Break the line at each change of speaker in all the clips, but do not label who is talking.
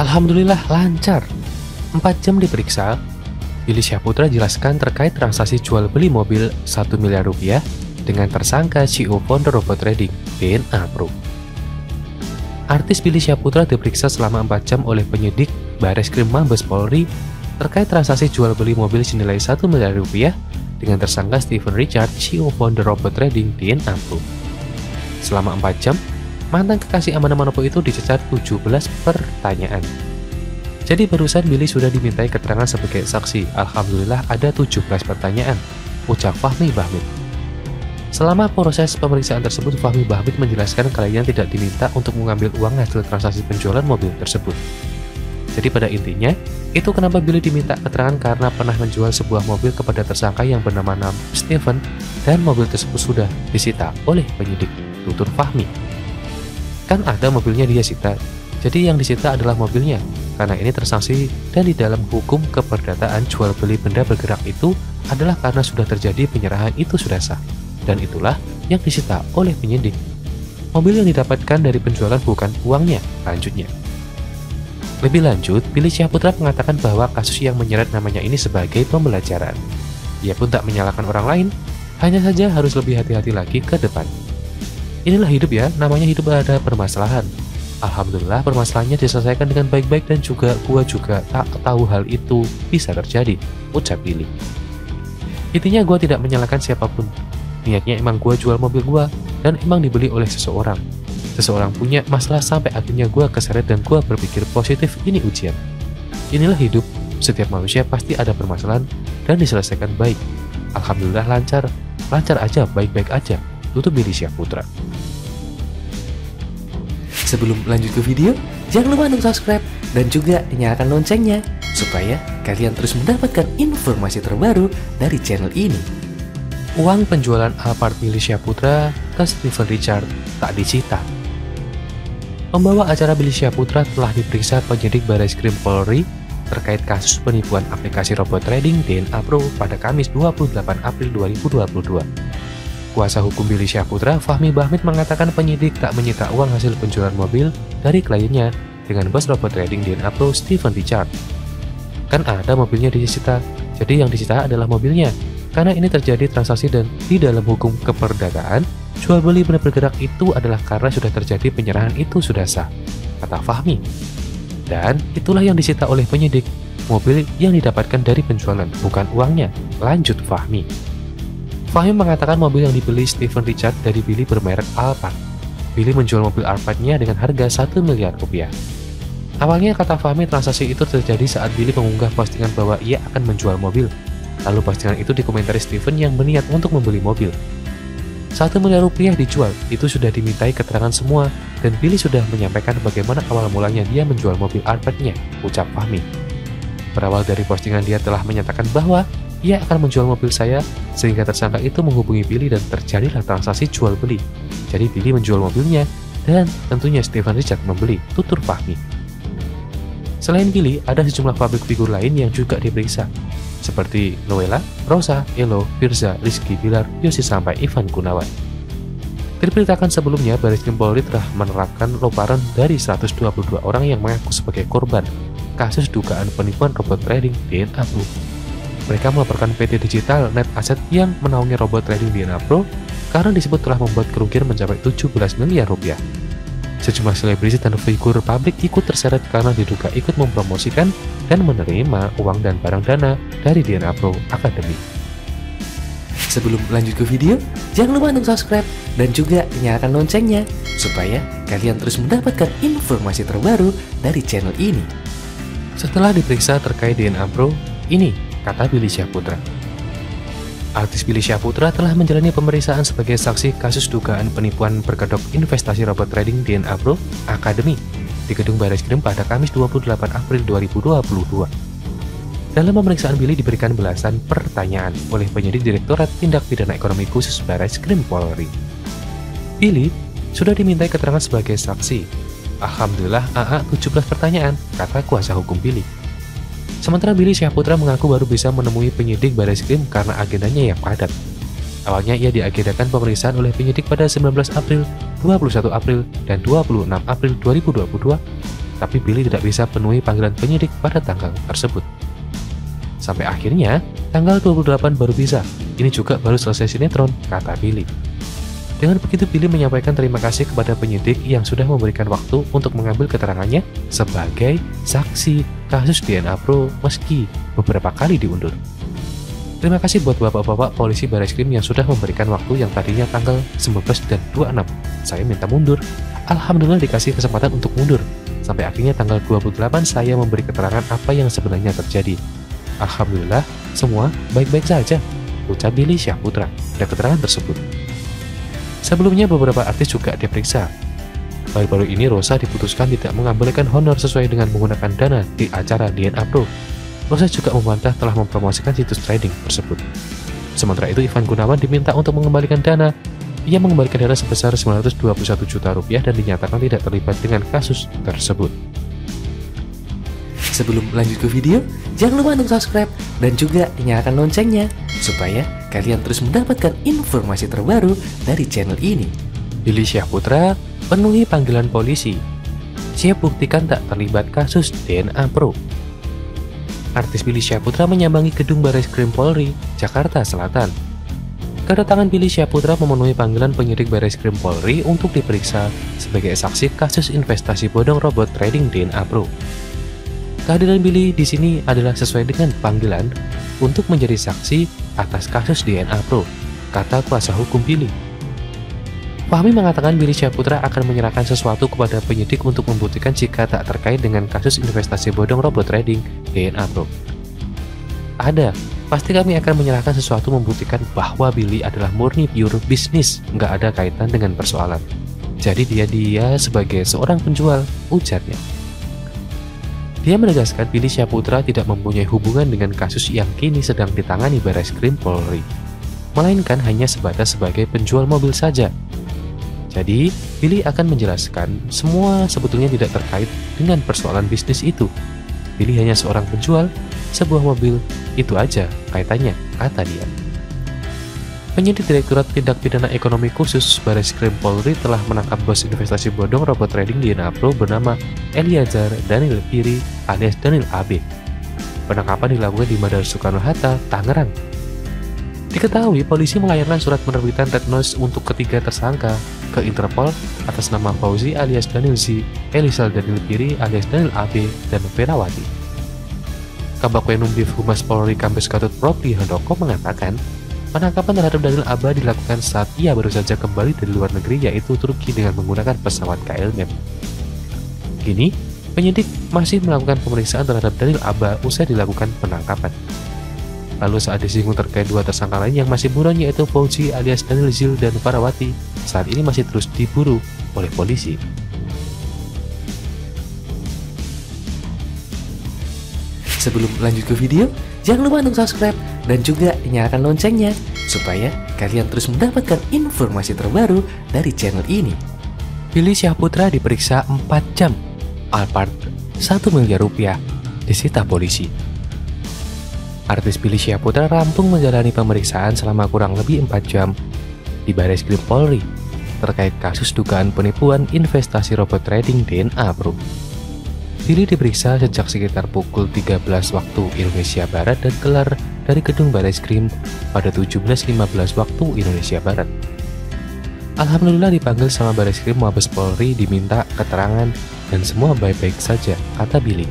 Alhamdulillah lancar. 4 jam diperiksa, Billy Syahputra jelaskan terkait transaksi jual beli mobil 1 miliar rupiah dengan tersangka CEO founder Robot Trading, DNA Pro. Artis Billy Syahputra diperiksa selama 4 jam oleh penyidik Bareskrim Mabes Polri terkait transaksi jual beli mobil senilai 1 miliar rupiah dengan tersangka Steven Richard, CEO founder Robot Trading, DNA Pro. Selama 4 jam, mantan kekasih Amanda Manopo itu dicecar 17 pertanyaan. Jadi barusan Billy sudah dimintai keterangan sebagai saksi. Alhamdulillah ada 17 pertanyaan, ucap Fahmi Bahmid. Selama proses pemeriksaan tersebut, Fahmi Bahmid menjelaskan kliennya tidak diminta untuk mengambil uang hasil transaksi penjualan mobil tersebut. Jadi pada intinya, itu kenapa Billy diminta keterangan karena pernah menjual sebuah mobil kepada tersangka yang bernama Steven dan mobil tersebut sudah disita oleh penyidik, tutur Fahmi. Kan ada mobilnya dia sita, jadi yang disita adalah mobilnya. Karena ini transaksi dan di dalam hukum keperdataan jual beli benda bergerak itu adalah karena sudah terjadi penyerahan itu sudah sah. Dan itulah yang disita oleh penyidik. Mobil yang didapatkan dari penjualan bukan uangnya, lanjutnya. Lebih lanjut, Billy Syahputra mengatakan bahwa kasus yang menyeret namanya ini sebagai pembelajaran. Ia pun tak menyalahkan orang lain, hanya saja harus lebih hati-hati lagi ke depan. Inilah hidup ya, namanya hidup ada permasalahan. Alhamdulillah permasalahannya diselesaikan dengan baik-baik dan juga gua juga tak tahu hal itu bisa terjadi, ucap Billy. Intinya gua tidak menyalahkan siapapun. Niatnya emang gua jual mobil gua dan emang dibeli oleh seseorang. Seseorang punya masalah sampai akhirnya gua keseret dan gua berpikir positif, ini ujian. Inilah hidup, setiap manusia pasti ada permasalahan dan diselesaikan baik. Alhamdulillah lancar aja, baik-baik aja, tutup Billy Syahputra.
Sebelum lanjut ke video, jangan lupa untuk subscribe dan juga nyalakan loncengnya supaya kalian terus mendapatkan informasi terbaru dari channel ini.
Uang penjualan Alphard Billy Syahputra ke Steven Richard tak disita. Pembawa acara Billy Syahputra telah diperiksa penyidik Bareskrim Polri terkait kasus penipuan aplikasi robot trading DNA Pro pada Kamis 28 April 2022. Kuasa hukum Billy Syahputra, Fahmi Bahmid, mengatakan penyidik tak menyita uang hasil penjualan mobil dari kliennya dengan bos robot trading DNA Pro, Steven Richard. Kan ada mobilnya disita, jadi yang disita adalah mobilnya. Karena ini terjadi transaksi dan di dalam hukum keperdataan, jual beli benda bergerak itu adalah karena sudah terjadi penyerahan itu sudah sah, kata Fahmi. Dan itulah yang disita oleh penyidik, mobil yang didapatkan dari penjualan, bukan uangnya, lanjut Fahmi. Fahmi mengatakan mobil yang dibeli Steven Richard dari Billy bermerek Alphard. Billy menjual mobil Alphardnya dengan harga 1 miliar rupiah. Awalnya, kata Fahmi, transaksi itu terjadi saat Billy mengunggah postingan bahwa ia akan menjual mobil. Lalu postingan itu dikomentari Steven yang berniat untuk membeli mobil. 1 miliar rupiah dijual, itu sudah dimintai keterangan semua, dan Billy sudah menyampaikan bagaimana awal mulanya dia menjual mobil Alphardnya, ucap Fahmi. Berawal dari postingan dia telah menyatakan bahwa ia akan menjual mobil saya, sehingga tersangka itu menghubungi Billy dan terjadilah transaksi jual beli. Jadi Billy menjual mobilnya, dan tentunya Steven Richard membeli, tutur Fahmi. Selain Billy, ada sejumlah publik figur lain yang juga diperiksa, seperti Noella, Rosa, Elo, Firza, Rizky Bilar, Yosi sampai Ivan Gunawan. Diberitakan sebelumnya, Bareskrim Polri telah menerapkan lomparan dari 122 orang yang mengaku sebagai korban kasus dugaan penipuan robot trading DNA Pro. Mereka melaporkan PT Digital Net Asset yang menaungi robot trading DNA Pro karena disebut telah membuat kerugian mencapai 17 miliar rupiah. Sejumlah selebritis dan figur publik ikut terseret karena diduga ikut mempromosikan dan menerima uang dan barang dana dari DNA Pro Academy.
Sebelum lanjut ke video, jangan lupa untuk subscribe dan juga nyalakan loncengnya supaya kalian terus mendapatkan informasi terbaru dari channel ini.
Setelah diperiksa terkait DNA Pro, ini kata Billy Syahputra. Artis Billy Syahputra telah menjalani pemeriksaan sebagai saksi kasus dugaan penipuan berkedok investasi robot trading DNA Pro Academy di Gedung Bareskrim pada Kamis 28 April 2022. Dalam pemeriksaan, Billy diberikan belasan pertanyaan oleh penyidik Direktorat Tindak Pidana Ekonomi Khusus Bareskrim Polri. Billy sudah dimintai keterangan sebagai saksi. Alhamdulillah AA 17 pertanyaan, kata kuasa hukum Billy. Sementara Billy Syahputra mengaku baru bisa menemui penyidik Bareskrim karena agendanya yang padat. Awalnya ia diagendakan pemeriksaan oleh penyidik pada 19 April, 21 April, dan 26 April 2022, tapi Billy tidak bisa penuhi panggilan penyidik pada tanggal tersebut. Sampai akhirnya, tanggal 28 baru bisa. Ini juga baru selesai sinetron, kata Billy. Dengan begitu, Billy menyampaikan terima kasih kepada penyidik yang sudah memberikan waktu untuk mengambil keterangannya sebagai saksi kasus DNA Pro meski beberapa kali diundur. Terima kasih buat bapak-bapak polisi Barreskrim yang sudah memberikan waktu yang tadinya tanggal 19 dan 26. Saya minta mundur. Alhamdulillah dikasih kesempatan untuk mundur. Sampai akhirnya tanggal 28 saya memberi keterangan apa yang sebenarnya terjadi. Alhamdulillah, semua baik-baik saja, ucap Billy Syahputra pada keterangan tersebut. Sebelumnya beberapa artis juga diperiksa. Baru-baru ini Rosa diputuskan tidak mengabulkan honor sesuai dengan menggunakan dana di acara DNA Pro. Rosa juga membantah telah mempromosikan situs trading tersebut. Sementara itu Ivan Gunawan diminta untuk mengembalikan dana. Ia mengembalikan dana sebesar 921 juta rupiah dan dinyatakan tidak terlibat dengan kasus tersebut.
Sebelum lanjut ke video, jangan lupa untuk subscribe dan juga nyalakan loncengnya supaya kalian terus mendapatkan informasi terbaru dari channel ini.
Billy Syahputra penuhi panggilan polisi. Siap buktikan tak terlibat kasus DNA Pro. Artis Billy Syahputra menyambangi gedung Barreskrim Polri, Jakarta Selatan. Kedatangan Billy Syahputra memenuhi panggilan penyidik Barreskrim Polri untuk diperiksa sebagai saksi kasus investasi bodong robot trading DNA Pro. Kehadiran Billy di sini adalah sesuai dengan panggilan untuk menjadi saksi atas kasus DNA Pro, kata kuasa hukum Billy. Fahmi mengatakan Billy Syahputra akan menyerahkan sesuatu kepada penyidik untuk membuktikan jika tak terkait dengan kasus investasi bodong robot trading DNA Pro. Ada, pasti kami akan menyerahkan sesuatu membuktikan bahwa Billy adalah murni pure bisnis, nggak ada kaitan dengan persoalan. Jadi dia sebagai seorang penjual, ujarnya. Dia menegaskan Billy Syahputra tidak mempunyai hubungan dengan kasus yang kini sedang ditangani Barreskrim Polri, melainkan hanya sebatas sebagai penjual mobil saja. Jadi, Billy akan menjelaskan semua sebetulnya tidak terkait dengan persoalan bisnis itu. Billy hanya seorang penjual sebuah mobil, itu aja kaitannya, kata dia. Penyidik Direktorat Tindak Pidana Ekonomi Khusus Barreskrim Polri telah menangkap bos investasi bodong robot trading DNA Pro bernama Eliezer Daniel Piri alias Daniel AB. Penangkapan dilakukan di Bandara Soekarno-Hatta, Tangerang. Diketahui polisi melayangkan surat penerbitan red notice untuk ketiga tersangka ke Interpol atas nama Fauzi alias Daniel Z, Eliezer Daniel Piri alias Daniel AB, dan Ferawati. Kabak Penum Div Humas Polri Kombes Gatot Propri Handoko mengatakan penangkapan terhadap Daniel AB dilakukan saat ia baru saja kembali dari luar negeri yaitu Turki dengan menggunakan pesawat KLM. Kini, penyidik masih melakukan pemeriksaan terhadap Daniel AB usai dilakukan penangkapan. Lalu saat disinggung terkait dua tersangka lain yang masih buron yaitu Fauzi alias Daniel Zil dan Farawati, saat ini masih terus diburu oleh polisi.
Sebelum lanjut ke video, jangan lupa untuk subscribe dan juga nyalakan loncengnya supaya kalian terus mendapatkan informasi terbaru dari channel ini.
Billy Syahputra diperiksa 4 jam. Alphard 1 miliar rupiah disita polisi. Artis Billy Syahputra rampung menjalani pemeriksaan selama kurang lebih 4 jam di Barreskrim Polri terkait kasus dugaan penipuan investasi robot trading DNA Pro. Billy diperiksa sejak sekitar pukul 13 waktu Indonesia Barat dan kelar dari gedung Barreskrim pada 17.15 waktu Indonesia Barat. Alhamdulillah dipanggil sama Barreskrim Mabes Polri diminta keterangan dan semua baik-baik saja, kata Billy.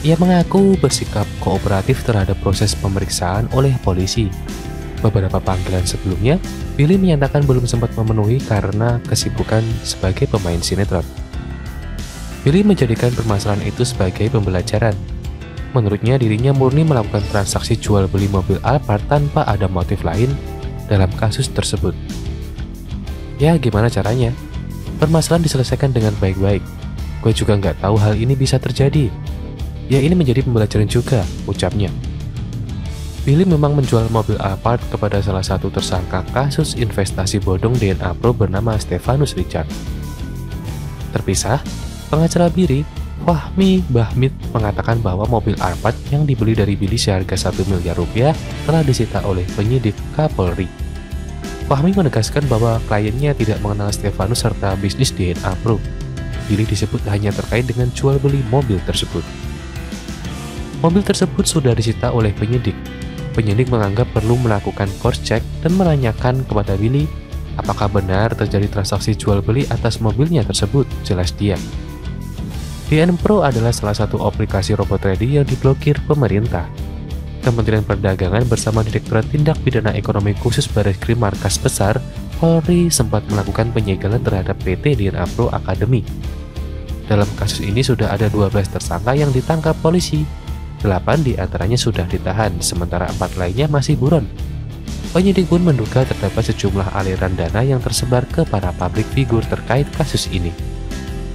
Ia mengaku bersikap kooperatif terhadap proses pemeriksaan oleh polisi. Beberapa panggilan sebelumnya, Billy menyatakan belum sempat memenuhi karena kesibukan sebagai pemain sinetron. Billy menjadikan permasalahan itu sebagai pembelajaran. Menurutnya dirinya murni melakukan transaksi jual beli mobil Alphard tanpa ada motif lain dalam kasus tersebut. Ya gimana caranya? Permasalahan diselesaikan dengan baik-baik. Gue juga nggak tahu hal ini bisa terjadi. Ya ini menjadi pembelajaran juga, ucapnya. Billy memang menjual mobil Alphard kepada salah satu tersangka kasus investasi bodong DNA Pro bernama Stefanus Richard. Terpisah, pengacara Billy, Fahmi Bahmid mengatakan bahwa mobil Alphard yang dibeli dari Billy seharga 1 miliar rupiah telah disita oleh penyidik Kapolri. Fahmi menegaskan bahwa kliennya tidak mengenal Stefanus serta bisnis DNA Pro. Billy disebut hanya terkait dengan jual beli mobil tersebut. Mobil tersebut sudah disita oleh penyidik. Penyidik menganggap perlu melakukan cross check dan menanyakan kepada Billy apakah benar terjadi transaksi jual beli atas mobilnya tersebut. Jelas dia. DN Pro adalah salah satu aplikasi robot trading yang diblokir pemerintah. Kementerian Perdagangan bersama Direktorat Tindak Pidana Ekonomi Khusus Bareskrim Markas Besar Polri sempat melakukan penyegelan terhadap PT DNA Pro Academy. Dalam kasus ini sudah ada 12 tersangka yang ditangkap polisi. 8 diantaranya sudah ditahan, sementara 4 lainnya masih buron. Penyidik pun menduga terdapat sejumlah aliran dana yang tersebar ke para publik figur terkait kasus ini.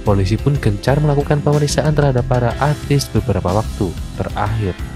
Polisi pun gencar melakukan pemeriksaan terhadap para artis beberapa waktu terakhir.